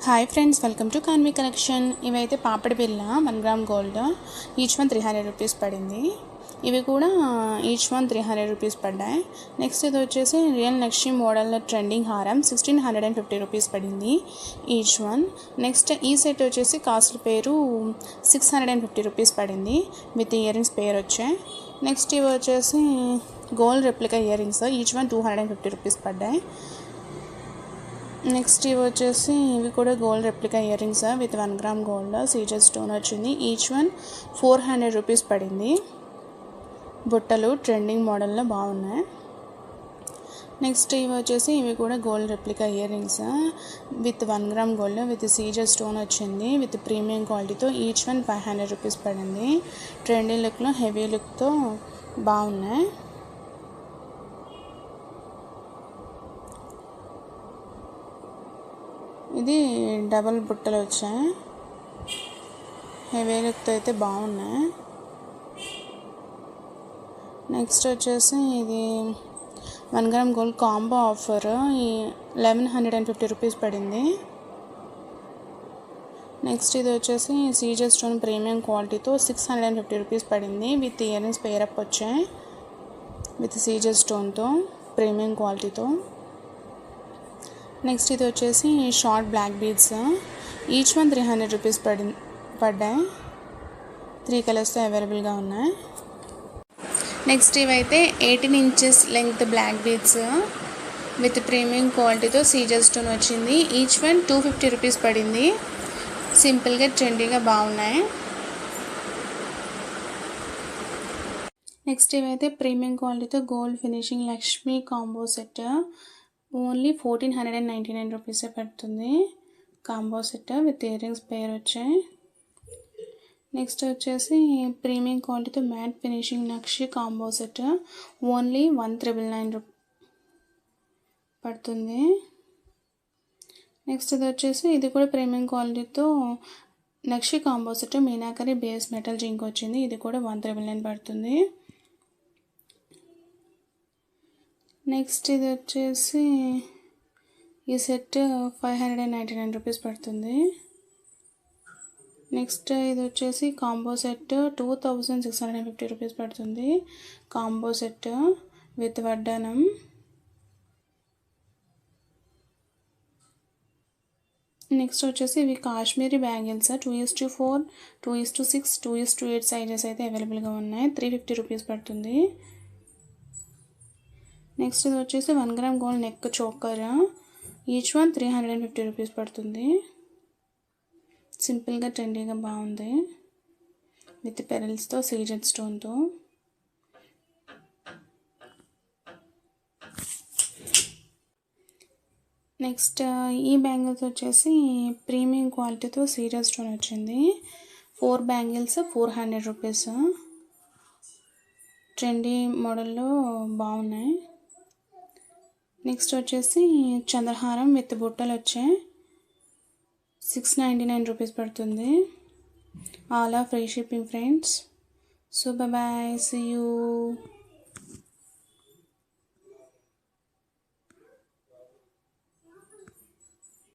Hi friends, welcome to Kanvi collection. ఇవైతే పాపడి బిళ్ళ 1 gram gold, each one 300 rupees పడింది. ఇవి కూడా ఈచ్ వన్ 300 రూపీస్ పడ్డాయి. నెక్స్ట్ ఇది వచ్చేసి రియల్ లక్ష్మి మోడల్లో ట్రెండింగ్ హారం 1650 రూపీస్ పడింది ఈచ్ వన్. నెక్స్ట్ ఈ సెట్ వచ్చేసి కాస్ట్ పేరు 650 రూపీస్ పడింది విత్ ఇయర్ రింగ్స్ పేరు వచ్చాయి. నెక్స్ట్ ఇవి వచ్చేసి gold replica ear rings, each one 250 rupees పడ్డాయి. నెక్స్ట్ ఇవి వచ్చేసి ఇవి కూడా gold replica ear rings with 1 gram gold caesar stone వచ్చింది. ఈచ్ వన్ 400 రూపీస్ పడింది. బుట్టలు ట్రెండింగ్ మోడల్లో బాగున్నాయి. నెక్స్ట్ ఇవి వచ్చేసి ఇవి కూడా gold replica ear rings with 1 gram gold with caesar stone వచ్చింది విత్ ప్రీమియం క్వాలిటీతో. ఈచ్ వన్ 500 రూపీస్ పడింది. ట్రెండింగ్ లుక్లో హెవీ లుక్తో బాగున్నాయి. ఇది డబల్ బుట్టలు వచ్చాయి, హెవీ లుక్తో అయితే బాగున్నాయి. నెక్స్ట్ వచ్చేసి ఇది 1 gram gold combo offer 1150 rupees పడింది. నెక్స్ట్ ఇది వచ్చేసి సీజర్ స్టోన్ ప్రీమియం క్వాలిటీతో 650 రూపీస్ పడింది విత్ ఇయర్ రింగ్స్ పేరప్ వచ్చాయి విత్ సీజర్ స్టోన్తో ప్రీమియం క్వాలిటీతో. నెక్స్ట్ ఇది వచ్చేసి short black beads, each one 300 rupees పడ్డాయి. 3 కలర్స్తో అవైలబుల్గా ఉన్నాయి. నెక్స్ట్ ఇవైతే 18 inches length black beads with premium క్వాలిటీతో సీజర్ స్టోన్ వచ్చింది. ఈచ్ వన్ 250 రూపీస్ పడింది. సింపుల్గా ట్రెండీగా బాగున్నాయి. నెక్స్ట్ ఇవైతే ప్రీమియం క్వాలిటీతో gold finishing Lakshmi combo set only 1499 రూపీసే పడుతుంది. Combo set with ear rings పేరు వచ్చాయి. నెక్స్ట్ వచ్చేసి ప్రీమియం క్వాలిటీతో matte finishing nakshi combo set only 1999 పడుతుంది. నెక్స్ట్ ఇది వచ్చేసి ఇది కూడా ప్రీమియం క్వాలిటీతో nakshi combo set meenakari base metal zinc వచ్చింది. ఇది కూడా 1999 పడుతుంది. నెక్స్ట్ ఇది వచ్చేసి ఈ సెట్ 599 రూపీస్ పడుతుంది. నెక్స్ట్ ఇది వచ్చేసి కాంబో సెట్ 2650 రూపీస్ పడుతుంది. కాంబో సెట్ విత్ వడ్డానం. నెక్స్ట్ వచ్చేసి ఇవి కాశ్మీరీ బ్యాంగిల్స్ 2:4, 2:6, 2:8 సైజెస్ అయితే అవైలబుల్గా ఉన్నాయి. 350 రూపీస్ పడుతుంది. నెక్స్ట్ ఇది వచ్చేసి 1 gram gold neck choker, each one 350 rupees పడుతుంది. సింపుల్గా ట్రెండీగా బాగుంది విత్ పెరల్స్తో సీజర్ స్టోన్తో. నెక్స్ట్ ఈ బ్యాంగిల్స్ వచ్చేసి ప్రీమియం క్వాలిటీతో సీజర్ స్టోన్ వచ్చింది. 4 బ్యాంగిల్స్ 400 రూపీస్. ట్రెండీ మోడల్లో బాగున్నాయి. నెక్స్ట్ వచ్చేసి చంద్రహారం విత్ బుట్టలు వచ్చాయి. 699 రూపీస్ పడుతుంది. All are free shipping friends. So bye, see you.